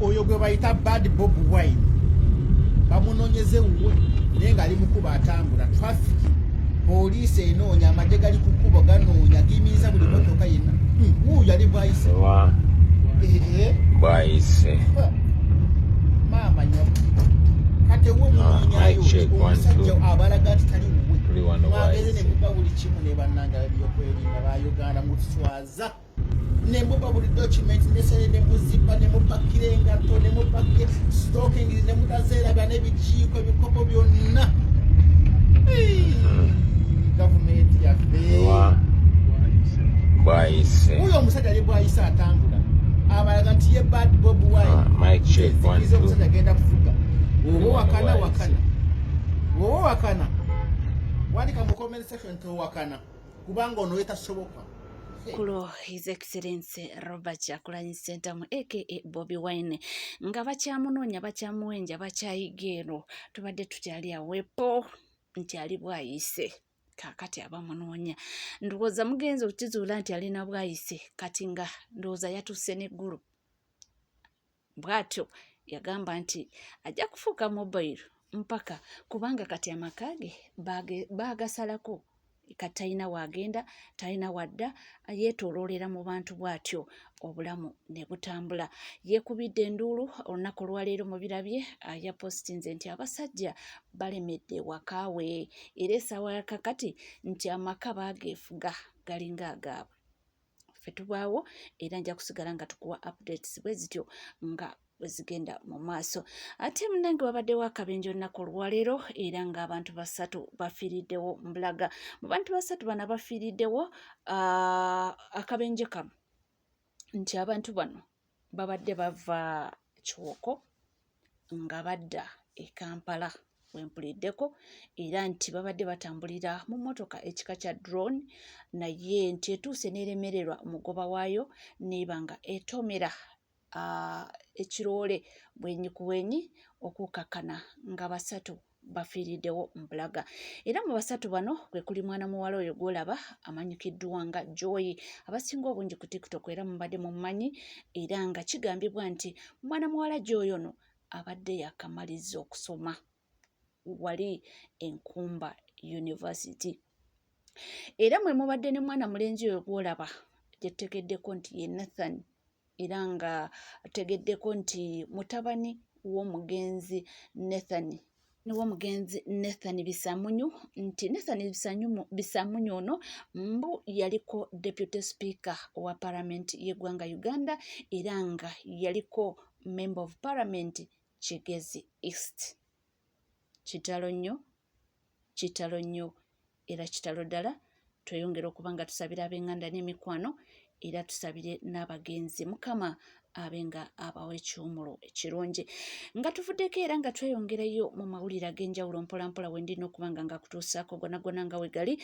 oyo gwe bayita Bad Bobi Wine bamunonyeze uwe naye ng'ali mu kuba atambula traffic poliisi enoonya amagye gali ku kkubo ganoonya giyimiriza buli motoka yenna wuuyo ali bwayise bwayise maama nyo kati ewe munoonyayo omusajja abalaga nti tali wuwe mwageze ne muba buli kimu ne bannanga ebyokwerinda ba Uganda mutuswaza ne muba buli document nesere ne muzipa ne mupakira engatto ne mupakira stocking ne mutazeeraga n'ebikiiko ebikopo byonna gavumenti yaffe bwayise uyo omusajja ali bwayise atambula abalaga nti ye Bad Bobi Wine omusajja agenda kufuga oba wakana wandika mu comment section nti owakana kubanga ono yetasoboka Kulo His Excellency Robert Kyagulanyi Ssentamu aka Bobi Wine nga bakyamunoonya bakyamuwenja bakyayigero tubadde tukyali awepo nti ali bwayise kakati abamunoonya ndowooza mugenzi okukizuula nti alina bwayise kati nga ndowooza yatuuse n'eggulu bw'atyo yagamba nti ajja kufuuka mobile mpaka kubanga kati amaka ge baagasalako kati talina wagenda talina wadda yeetooloolera mu bantu bw'atyo obulamu ne butambula yeekubidde enduulu olunaku olwaleero mu birabye yapositinze nti abasajja balemedde wakaawe era essaawa yakakati nti amaka baageefuga galinga agaabwe ffe tubaawo era nja kusigala nga tukuwa updates bwe zityo nga wezigenda mu maaso ate munange wabaddewo akabenje olunaku olwaleero era ng'abantu 3 bafiiriddewo mbulaga mu bantu 3 bano bafiiriddewo akabenje kano nti abantu bano babadde bava Kiwoko nga badda e Kampala wempuliddeko era nti babadde batambulira mu mmotoka ekika kya drone naye nti etuuse n'eremererwa omugoba waayo neba nga etomera ekiroole bwenyi ku bwenyi okukakana nga 3 bafiiriddewo mbulaga era mu 3 bano kwe kuli mwana muwala oyo gwolaba amanyikiddwa nga Joy abasinga obungi ku TikTok era mubadde mumanyi era nga kigambibwa nti mwana muwala Joy ono abadde yakamaliza okusoma wali Enkumba University era mwe mubadde ne mwana mulenzi oyo gwolaba gyetegeddeko nti ye Nathan era nga ategeddeko nti mutabani w'omugenzi Nathan Bisamunyu nti Nathan Bisamunyu ono mbu yaliko Deputy Speaker wa Parliament y'eggwanga Uganda era nga yaliko Member of Parliament Kigezi East. Kitalo nnyo era kitalo ddala tweyongera okuba nga tusabira ab'enganda n'emikwano era tusabire n'abagenzi mukama abenga abawe ekiwumulo ekirungi nga tuvuddeko era nga tweyongerayo mu mawulire ag'enjawulo mpolampola wendina okuba nga kutuusaako gonagona nga we gali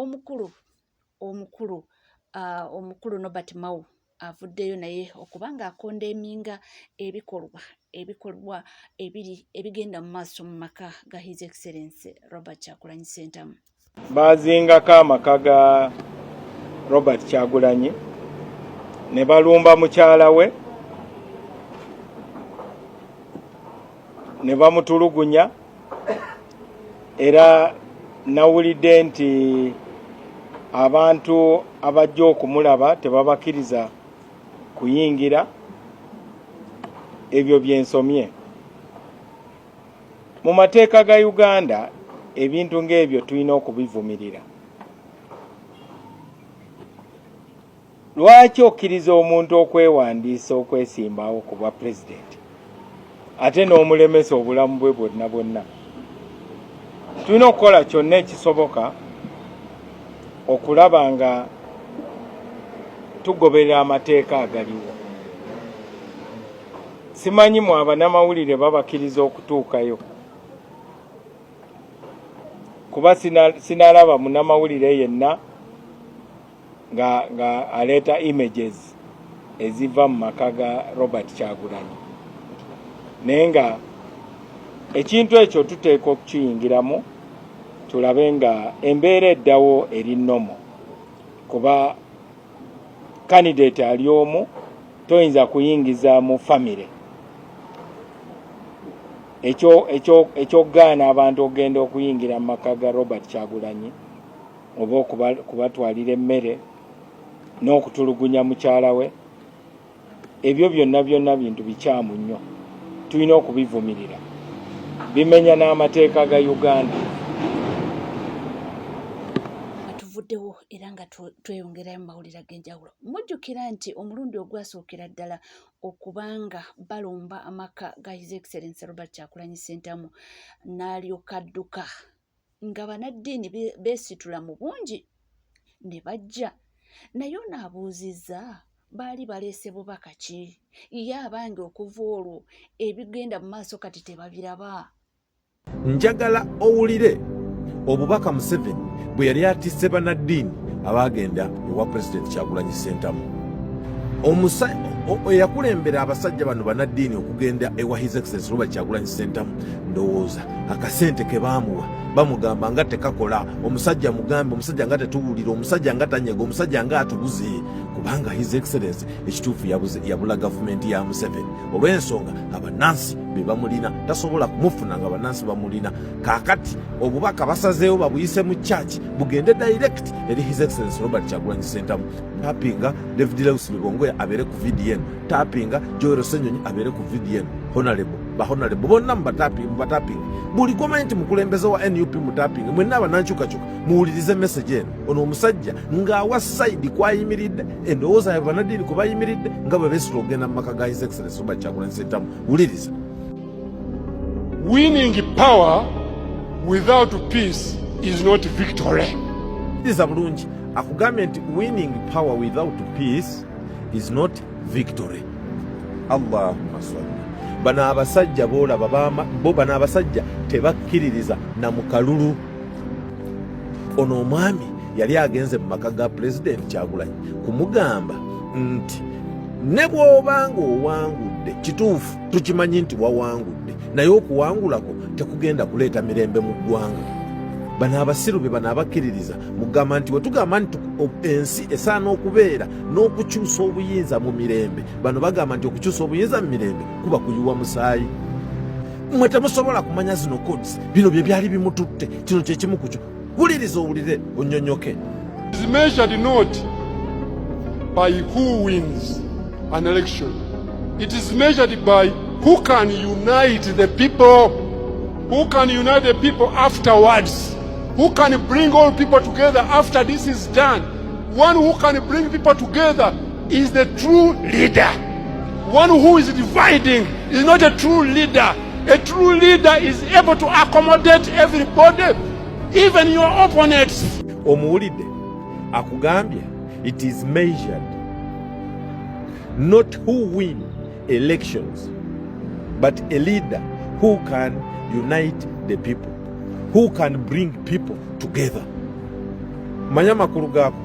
omukulu Nobert Mao avuddeyo naye okuba nga akonda eminga ebikolwa ebigenda mu maaso mu maka ga His Excellency Robert Kyagulanyi Ssentamu bazingako amaka ga Robert Kyagulanyi ne balumba mukyala we ne bamutulugunya era nawulidde nti abantu abajja okumulaba tebabakiriza kuyingira ebyo byensomye mu mateeka ga Uganda ebintu ng'ebyo tulina okubivumirira. Lwaki okkiriza omuntu okwewandiisa okwesimbawo ku bwa pulezidenti ate n'omulemesa obulamu bwe bwonna tulina okukola kyonna ekisoboka okulaba nga tugoberera amateeka agaliwo. Simanyi mu abanamawulire babakkiriza okutuukayo kuba sinalaba munamawulire yenna nga aleta images eziva mu maka ga Robert Kyagulanyi naye nga ekintu ekyo tuteeka okukiyingiramu tulabe nga embeera eddawo eri nnomo kuba candidate ali omu toyinza kuyingiza mu famire ekyogaana abantu ogenda okuyingira mu maka ga Robert Kyagulanyi oba kubatwalira emmere n'okutulugunya mukyala we. Ebyo byonna bintu bikyamu nnyo, tulina okubivumirira, bimenya n'amateeka ga Uganda. Atuvuddewo era nga tweyongerayo mu mawulire ag'enjawulo. Mujjukira nti omulundi ogwasookera ddala okubanga balumba amaka ga His Excellency Robert Kyagulanyi Ssentamu n'alyoka adduka nga bannaddiini beesitula mu bungi ne bajja, naye onaabuuzizza baali baleese bubaka ki? Ye abange okuva olwo ebigenda mu maaso kati tebabiraba. Njagala owulire obubaka Museveni bwe yali atisse bannaddiini abaagenda ewa President Kyagulanyi Ssentamu. Eyakulembera abasajja bano bannaddiini okugenda ewa His Excellency Robert Kyagulanyi Ssentamu, ndowooza akasente ke baamuwa bamugamba nga tekakola, omusajja mugambe, omusajja nga tetuwulira, omusajja nga tanyega, omusajja nga atubuze, kubanga His Excellency ekituufu yabula gavumenti ya Museveni. Olw'ensonga abannansi be bamulina, tasobola kumufuna nga abannansi bamulina. Kaakati obubaka basazeewo babuyise mu church bugende direct eri His Excellency Robert Kyagulanyi Ssentamu. Tapinga David Lewis Bibongoya abere ku VDN, tapinga Joel Senyonyi abere ku VDN, honorable bonna mubatapinga. Buli komenti mukulembeze wa NUP mutapinga, mwenna abanankyukakyuka muwulirize message eno. Ono omusajja ng'awa side kwayimiridde, endowooza ya bannaddiini kwe bayimiridde nga bwe beesula okugenda mu maka ga His Excellency Robert Kyagulanyi Ssentamu. Wuliriza. Winning power without peace is not victory. Wuliriza bulungi. Akugambye nti winning power without peace is not victory. Allahumma salli. Bano abasajja boolaba bano abasajja tebakkiririza na mukalulu. Ono omwami yali agenze mu maka ga President Kyagulanyi kumugamba nti ne bw'obanga owangudde, kituufu tukimanyi nti wawangudde, naye okuwangulako tekugenda kuleeta mirembe mu ggwanga. Bano abasiru be bano abakkiririza mugamba nti wetugamba nti ensi esaana okubeera n'okukyusa obuyinza mu mirembe, bano bagamba nti okukyusa obuyinza mu mirembe kuba kuyiwa musaayi. Mmwe temusobola kumanya zino codes, bino bye byali bimututte, kino kye kimu ku kyo. Wuliriza owulire onnyonnyoke. It is measured not by who wins an election. It is measured by who can unite the people, who can unite the people afterwards, who can bring all people together after this is done. One who can bring people together is the true leader. One who is dividing is not a true leader. A true leader is able to accommodate everybody, even your opponents. Omuwulidde akugambye it is measured not who win elections but a leader who can unite the people, who can bring people together. Manya makulu gaako.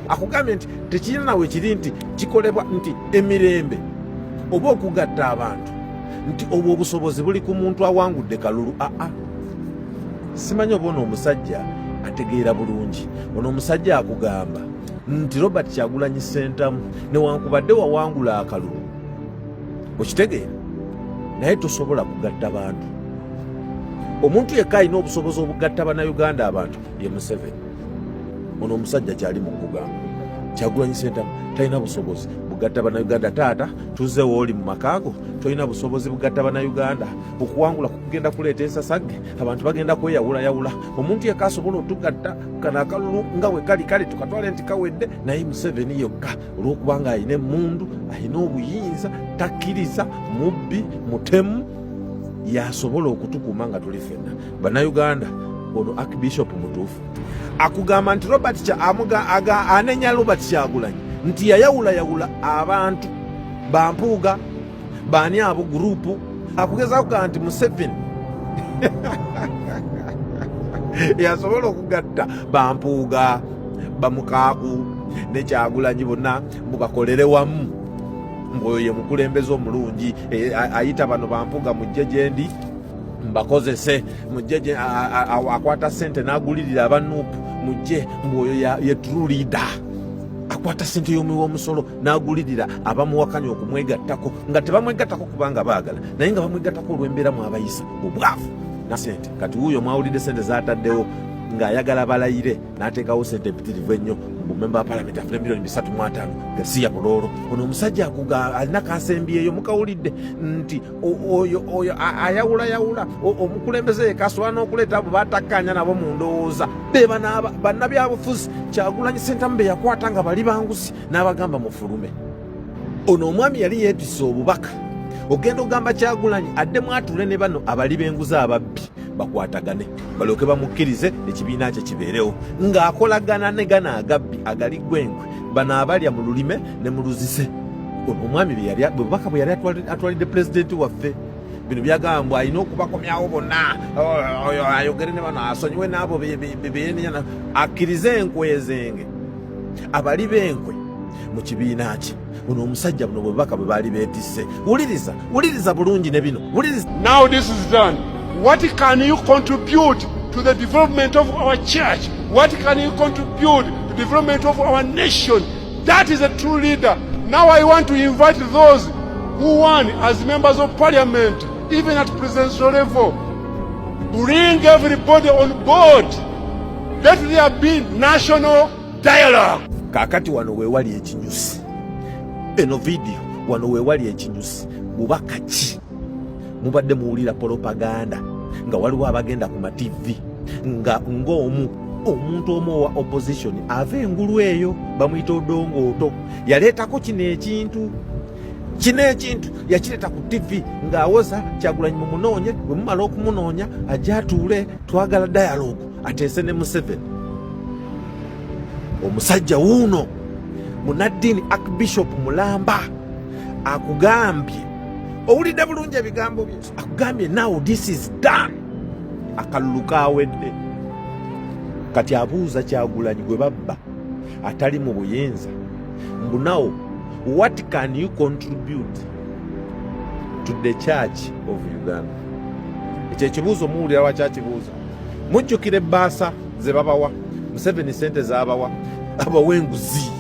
Akugambye nti tekirina nawe kiri nti kikolebwa nti emirembe oba okugatta abantu nti obwo obusobozi buli ku muntu awangudde kalulu. Simanyi oba ono omusajja ategeera bulungi. Ono omusajja akugamba nti Robert Kyagulanyi Ssentamu newankubadde wawangula akalulu, okitegeera, naye tosobola kugatta bantu. Omuntu yekka alina obusobozi obugatta bannayuganda abantu ye Museveni. Ono omusajja kyali mu kugamba Kyagulanyi Ssentamu talina busobozi bugatta bannayuganda. Taata tuzze wooli mu makaago, tolina busobozi bugatta bannayuganda. Okuwangula kugenda kuleeta ensasagge, abantu bagenda kweyawulayawula. Omuntu yekka asobola otugatta kano akalulu nga bwe kali tukatwale nti kawedde, naye Museveni yokka olw'okubanga alina emmundu, alina obuyinza, takkiriza mubbi mutemu, yasobola okutukuuma nga tuli ffenna bannayuganda. Ono Archbishop mutuufu akugamba nti anenya Robert Kyagulanyi nti yayawulayawula abantu bampuuga baani abo gurupu. Akugeza kugamba nti Museveni yasobola okugatta bampuuga bamukaaku ne Kyagulanyi bonna mubakolere wamu. Mwoyo ye mukulembeze omulungi, ayita bano bampuuga mujje gyendi mbakozese, mujje akwata sente n'agulirira abanuupu, mujje mwoyo ye true leader. akwata sente y'omuwi w'omusolo n'agulirira abamuwakanya okumwegattako nga tebamwegattako kubanga baagala naye nga bamwegattako olw'embeera mu abayisa obwavu na sente. Kati wuuyo mwawulidde sente z'ataddewo ng'ayagala balayire n'ateekawo sente empitirivu ennyo bumemba wa palamenti afune milioni 3.5 nga si ya buloolo. Ono omusajja alina kansembyeyo mukawulidde nti oyo ayawulayawula omukulembeze yekasobola n'okuleeta abo batakkanya nabo mu ndowooza be bannabyabufuzi. Kyagulanyi Ssentamu be yakwata nga bali bangusi n'abagamba mufulume. Ono omwami yali yeetisse obubaka ogenda ogamba Kyagulanyi addemu atuule ne bano abali b'enguzi ababbi bakwatagane balyoke bamukkirize ekibiina kye kibeerewo ng'akolagana ne gana agabbi agali gwengwe bano abalya mu lulime ne mu luzise. Ono omwami bubaka bwe yali atwalidde pulezidenti waffe bino byagambwa alina okubakomyawo bonna ayogere ne bano asonyiwe n'abo beyenenyana akkirize enkwe ezenge abali b'enkwe mu kibiina kye. Ono omusajja buno bubaka bwe baali beetisse. Wuliriza bulungi ne bino. Now this is done. What can you contribute to the development of our church? What can you contribute to the development of our nation? That is a true leader. Now I want to invite those who won as members of parliament, even at presidential level. Bring everybody on board. Let there be national dialogue. Kakati wano wewali ekinyusi. Eno video wano wewali ekinyusi. Bubaka ki mubadde muwulira propaganda nga waliwo abagenda ku ma TV nga omuntu omu wa opposition ava engulu eyo bamuyita Odongooto yaleetako kino ekintu yakireeta ku TV ng'awoza Kyagulanyi mumunoonye bwe mumala okumunoonya ajja atuule twagala dialogue ateese ne Museveni. Omusajja wuuno Munaddiini Archbishop Mulamba akugambye owulidde bulungi ebigambo bye akugambye now this is done. Akalulu kaawedde. Kati abuuza Kyagulanyi gwe babba atali mu buyinza mbu now what can you contribute to the church of Uganda? Ekyo ekibuuzo muwulira wakyakibuuza. Mujjukira ebbaasa ze babawa Museveni sente z'abawa abawa enguzi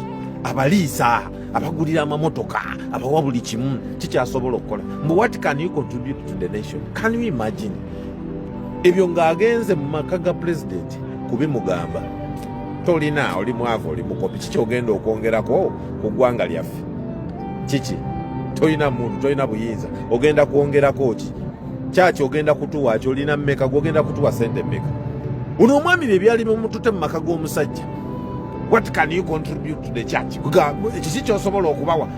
abaliisa abagulira amamotoka abawa buli kimu kikyasobola okukola. Mbu what can you contribute to the nation? Can you imagine? Ebyo ng'agenze mu maka ga pulezidenti kubimugamba tolina oli mwavu oli mukopi kiki ogenda okwongerako ku ggwanga lyaffe kiki tolina muntu tolina buyinza ogenda kwongerako ki kyaki ogenda kutuwa ki olina mmeka gwogenda kutuwa sente mmeka. Uno omwami bye byali bimutute mu maka g'omusajja. What can you contribute to the church? Kiki ky'osobola okubawa?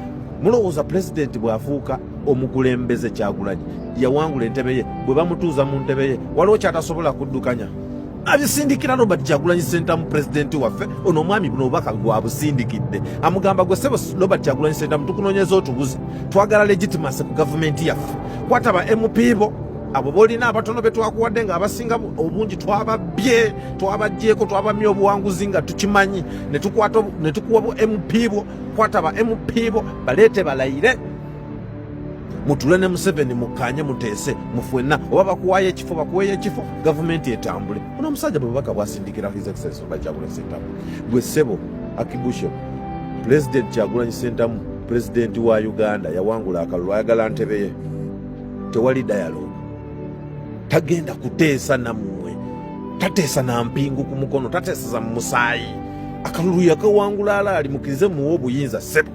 Mulowooza pulezidenti bw'afuuka omukulembeze Kyagulanyi yawangula entebe ye bwe bamutuuza mu ntebe ye waliwo kyatasobola kuddukanya abisindikira Robert Kyagulanyi Ssentamu pulezidenti waffe. Ono omwami buno obubaka gwabusindikidde amugamba gwe ssebo Robert Kyagulanyi Ssentamu tukunoonyeza otubuze twagala legitimacy ku gavumenti yaffe kwata ba MP bo abo boolina abatono be twakuwadde nga abasinga obungi twababbye twabaggyeko twabamye obuwanguzi nga tukimanyi ne tukuwa bo MP bo kwata ba MP bo baleete balayire mutule ne Museveni mukanye muteese mufwenna oba bakuwayo ekifo bakuweeyo ekifo gavumenti etambule. Ono omusajja bwe bubaka bwasindikira His Excellency Robert Kyagulanyi Ssentamu gwe ssebo Archbishop President Kyagulanyi Ssentamu pulezidenti wa Uganda yawangula akalulu ayagala ntebe ye tewali dialogue tagenda kuteesa nammwe tateesa na mpingu ku mukono tateesa za musaayi akalulu yakawangula alaali mukirize muwe obuyinza ssebo.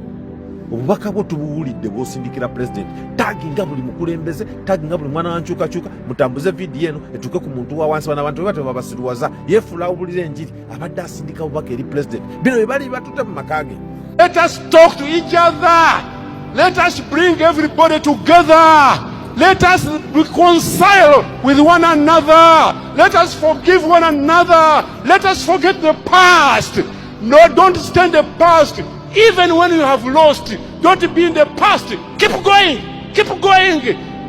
Obubaka bwo tubuwulidde bw'osindikira pulezidenti taginga buli mukulembeze taginga buli mwana wankyukakyuka mutambuze vidiyo eno etuuke ku muntu wa wansi bano abantu bwe batyo babasiruwaza yeefuula awulira enjiri abadde asindika bubaka eri pulezidenti bino bye bali batute mu maka ge. Let us talk to each other. Let us bring everybody together. Let us reconcile with one another. Let us forgive one another. Let us forget the past. No, don't stay in the past. Even when you have lost, don't be in the past. Keep going. Keep going.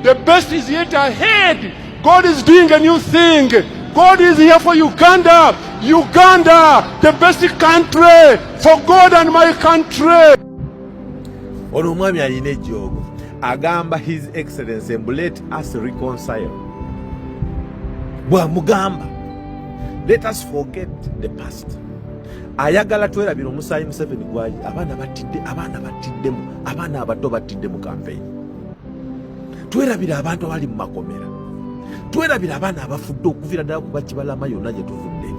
The best is yet ahead. God is doing a new thing. God is here for Uganda. Uganda, the best country for God and my country. Ono omwami alina ejjoogo agamba His Excellency mbu let us reconcile. Bw'amugamba let us forget the past ayagala twerabira omusaayi Museveni gwayi abaana abato batidde mu campaign. Twerabira abantu abali mu makomera. Twerabira abaana abafudde okuviira ddala ku Kibalama yonna gye tuvudde.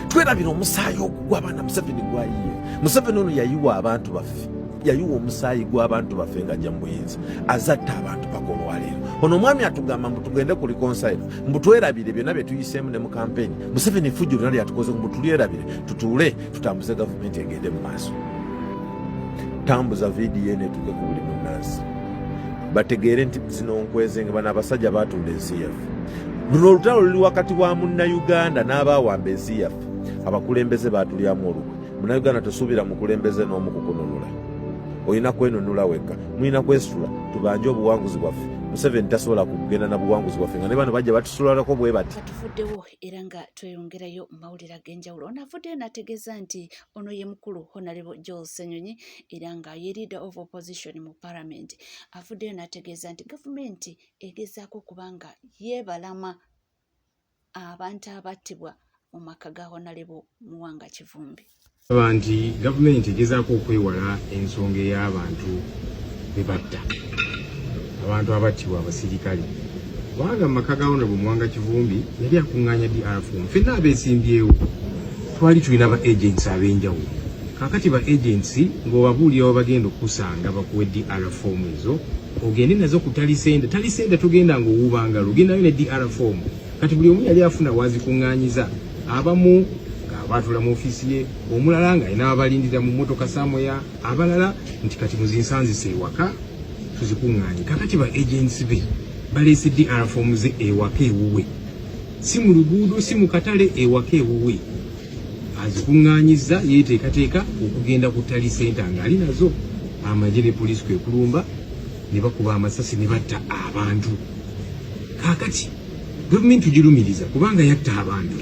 Twerabira omusaayi ogugwa abaana Museveni gwayiye. Museveni ono yayiwa abantu baffe. Yayiwa omusaayi gw'abantu baffe nga ajja mu buyinza. Azatta abantu paka olwaleero. Ono omwami atugamba mbu tugende ku reconcile. Mbu twerabire byonna bye tuyiseemu ne mu campaign. Museveni effujjo lyonna lyatukoze mbu tulyerabire tutuule tutambuze gavumenti egende mu maaso. Tambuza vidiyo eno etuuke ku buli munnansi. Bategeere nti zino nkweze nga bano abasajja baatunda ensi yaffe. Luno olutalo luli wakati wa Munnayuganda n'abaawamba ensi yaffe. Abakulembeze baatulyamu olukwe. Munnayuganda tosuubira mukulembeze n'omu kukununula. Olina kwenunula wekka. Mulina kwesitula tubanje obuwanguzi bwaffe. Museveni tasobola kugenda na buwanguzi bwaffe nga ne bano bajja batusulalako bwe bati. Katuvuddewo era nga tweyongerayo mu mawulire ag'enjawulo. Ono avuddeyo n'ategeeza nti ono ye mukulu Honorable Joel Ssenyonyi era nga ye leader of opposition mu parliament. Avuddeyo n'ategeeza nti gavumenti egezaako okuba nga yeebalama abantu abattibwa mu maka ga Honorable Muwanga Kivumbi. Nti gavumenti egezaako okwewala ensonga ey'abantu be batta, abantu abattibwa abasirikale. Kubanga mu maka ga Honorable Muwanga Kivumbi yali akuŋŋaanya DRFOM. Ffenna abeesimbyewo twali tulina ba agents ab'enjawulo. Kaakati ba agents ng'obabuulirawo bagenda okusanga bakuwe DRFOM ezo, ogende nazo ku talisenda togenda ng'owuuba ngalo, ogendayo ne DRFOM. Kati buli omu yali afuna wazikuŋŋaanyiza, abamu batula mu ofiisi ye, omulala ng'alina abalindira mu mmotoka Samoya, abalala nti kati muzinsanzise ewaka tuzikuŋŋaanye. Kakati ba agents be baleese DRFOM ze ewaka ewuwe, si mu luguudo si mu katale, ewaka ewuwe. Azikuŋŋaanyiza yeeteekateeka okugenda ku ttali senta ng'ali nazo. Amagye ne poliisi kwe kulumba ne bakuba amasasi ne batta abantu. Kaakati gavumenti tugirumiriza kubanga yatta abantu.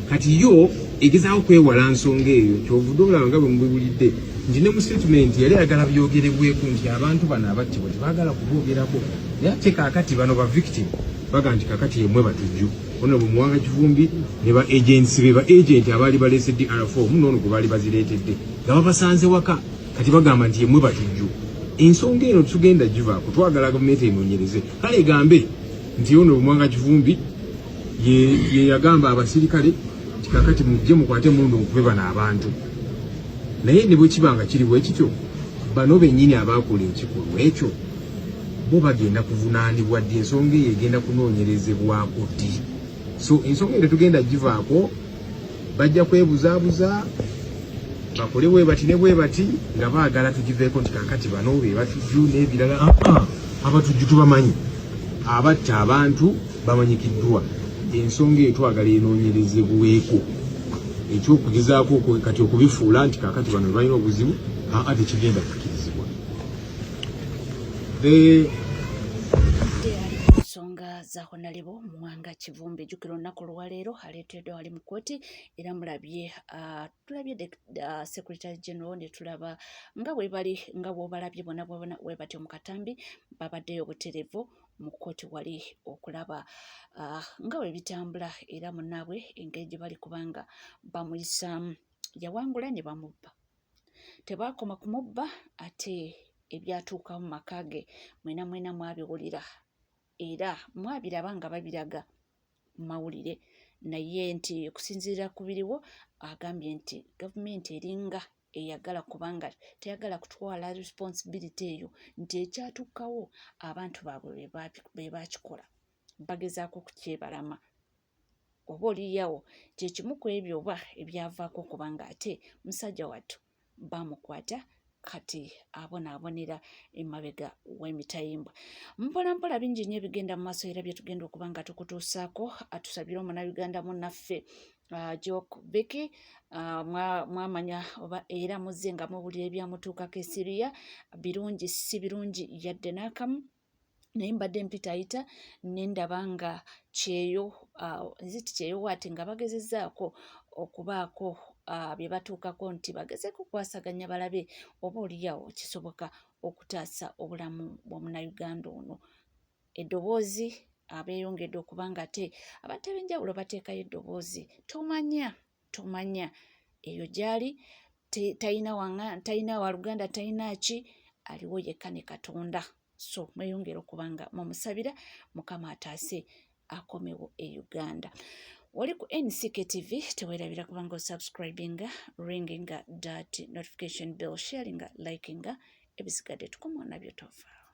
Kati yo egezaawo kwewala nsonga eyo. Kyovudde olaba nga bwe mubulidde nti ne mu statement yali ayagala byogerebweku nti abantu bano abattibwa tebaagala kuboogerako. Naye ate kaakati bano ba victim baga nti kaakati yemmwe batujju. Honorable Muwanga Kivumbi ne ba agents be ba agent abaali baleese DRFOM n'ono gwe baali bazireetedde nga babasanze waka, kati bagamba nti yemmwe batujju. Ensonga eno tugenda givaako, twagala gavumenti enoonyereze. Kale egambe nti Honorable Muwanga Kivumbi ye yagamba abasirikale nti kakati mujje mukwate mulundi mukube bano abantu. Naye ne bwe kibanga kiri bwe kityo, bano bennyini abaakola ekikolwa ekyo bo bagenda kuvunaanibwa ddi, ensonga eyo egenda kunoonyerezebwako ddi. So ensonga eyo tugenda givaako, bajja kwebuzaabuza bakole bwe bati ne bwe bati nga baagala tugiveeko nti kakati bano be batujju n'ebirala. Abatujju tubamanyi, abatta abantu bamanyikiddwa. Ensonga eyo twagala enoonyerezebweko. Ekyokugezaako kati okubifuula nti kakati bano balina obuzibu, tekigenda kukkirizibwa. Ensonga za Honorable Muwanga Kivumbi. Jjukira olunaku olwaleero aleeteddwa wali mu kkooti era mulabye tulabye Secretary General ne tulaba nga bwe bali nga bw'obalabye bonna bwe batyo mu katambi babaddeyo obuterevu mu kkooti wali okulaba nga bwe bitambula era munnaabwe engeri gye bali kubanga bamuyisaamu. Yawangula ne bamubba. Tebaakoma kumubba ate ebyatuukamu mu maka ge mwena mwabiwulira era mwabiraba nga babiraga mu mawulire. Naye nti okusinziira ku biriwo agambye nti gavumenti eringa eyagala kubanga teyagala kutwala responsibility eyo, nti ekyatuukawo abantu baabwe be bakikola bagezaako kukyebalama. Oba oliyawo kyekimu ku ebyo oba ebyavaako kubanga ate musajja wattu bamukwata kati abonaabonera emabega w'emitayimbwa. Mpolampola bingi nnyo ebigenda mu maaso era bye tugenda okuba nga tukutuusaako. Atusabire Omunnayuganda munnaffe Jock Becky mwamanya oba era muzze nga muwulira ebyamutuukako e Syria. Birungi si birungi yadde n'akamu. Naye mbadde mpita ayita nendaba nga kyeyo waate nga bagezezzaako okubaako bye batuukako nti bagezeeko okwasaganya balabe oba oliyawo kisoboka okutaasa obulamu bw'Omunnayuganda ono. Eddoboozi abeeyongedde okuba nga ate abantu ab'enjawulo bateekayo eddoboozi. Tomanya eyo gyali talina waluganda talina ki, aliwo yekka ne Katonda. So mweyongera okubanga mumusabira Mukama ataase akomewo e Uganda. Wali ku NCK TV teweerabira kubanga osubscribinga, ringinga that notification bell, sharinga, likinga, ebisigadde tukomo nabyo tofaawo.